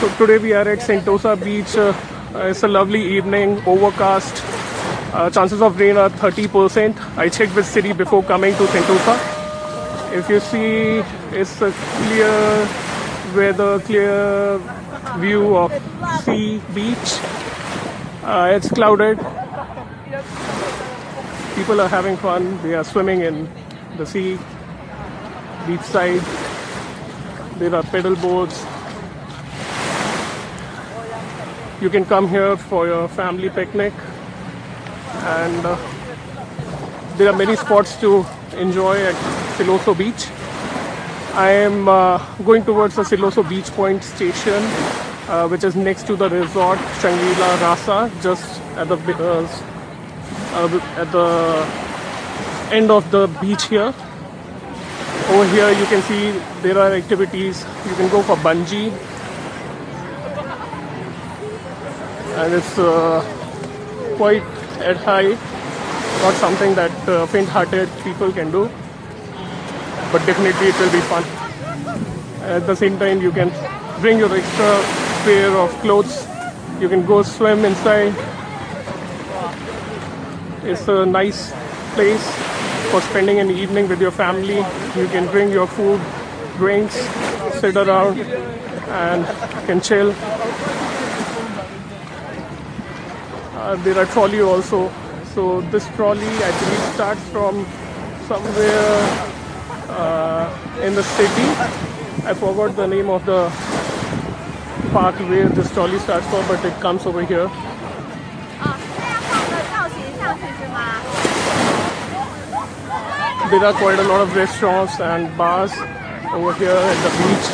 So today we are at Sentosa Beach. It's a lovely evening, overcast. Chances of rain are 30%. I checked with City before coming to Sentosa. If you see, it's a clear weather, clear view of sea, beach. It's clouded. People are having fun. They are swimming in the sea, beach side. There are pedal boards. You can come here for your family picnic, and there are many spots to enjoy at Siloso Beach. I am going towards the Siloso Beach Point station, which is next to the resort Shangri-La Rasa, just at the end of the beach here. Over here you can see there are activities. You can go for bungee, and it's quite at height, not something that faint-hearted people can do, but definitely it will be fun. At the same time, you can bring your extra pair of clothes. You can go swim inside. It's a nice place for spending an evening with your family. You can bring your food, drinks, sit around and can chill. There are trolley also. So this trolley actually starts from somewhere in the city. I forgot the name of the park where this trolley starts from, but it comes over here. There are quite a lot of restaurants and bars over here at the beach.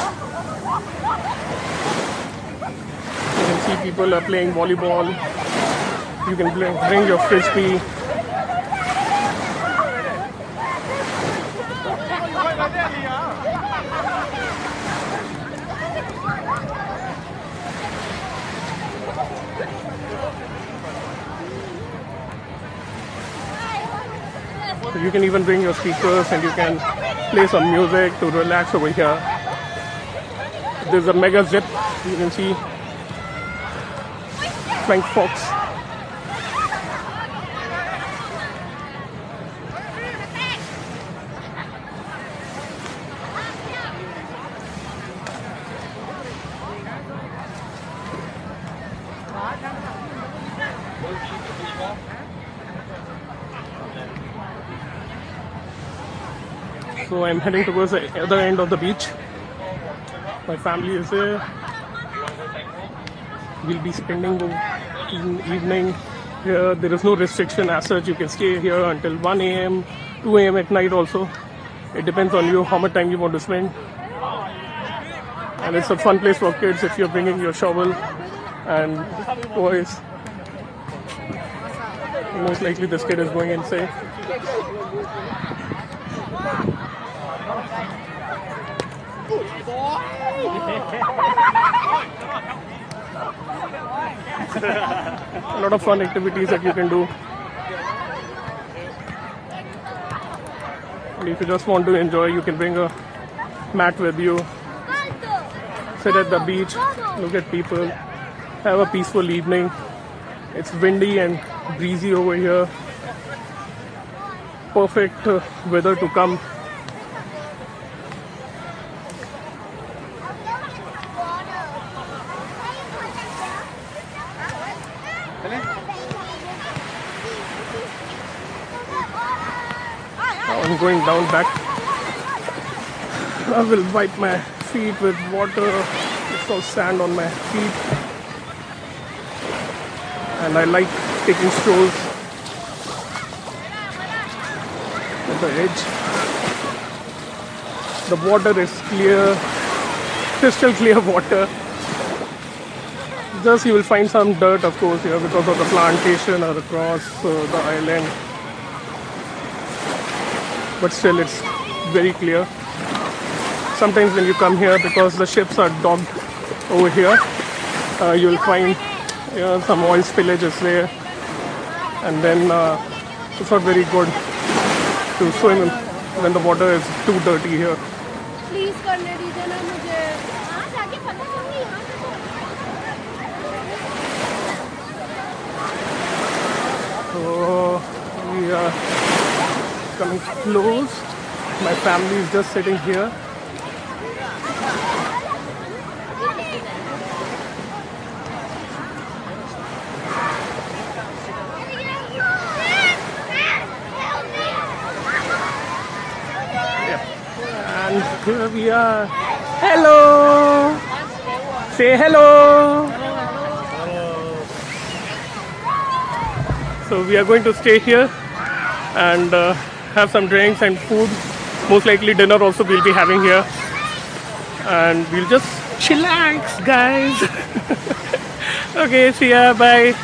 You can see people are playing volleyball. You can bring your frisbee. So you can even bring your speakers and you can play some music to relax over here. There's a mega zip. You can see flying fox. So I'm heading towards the other end of the beach. My family is there. We'll be spending the evening here. There is no restriction as such. You can stay here until 1 a.m., 2 a.m. at night also. It depends on you how much time you want to spend. And it's a fun place for kids if you're bringing your shovel and toys. Most likely this kid is going inside. A lot of fun activities that you can do. And if you just want to enjoy, you can bring a mat with you. Sit at the beach, look at people, have a peaceful evening. It's windy and breezy over here. Perfect weather to come. I'm going down back. I will wipe my feet with water. It's all sand on my feet. And I like taking strolls at the edge. The water is clear, crystal clear water. Just you will find some dirt, of course, here because of the plantation or across the island. But still, it's very clear. Sometimes when you come here, because the ships are docked over here, you'll find some oil spillages there, and then it's not very good to swim when the water is too dirty here. So we are coming close. My family is just sitting here. And here we are. Hello! Say hello! So we are going to stay here and have some drinks and food. Most likely dinner also we'll be having here. And we'll just chillax, guys. Okay, see ya, bye.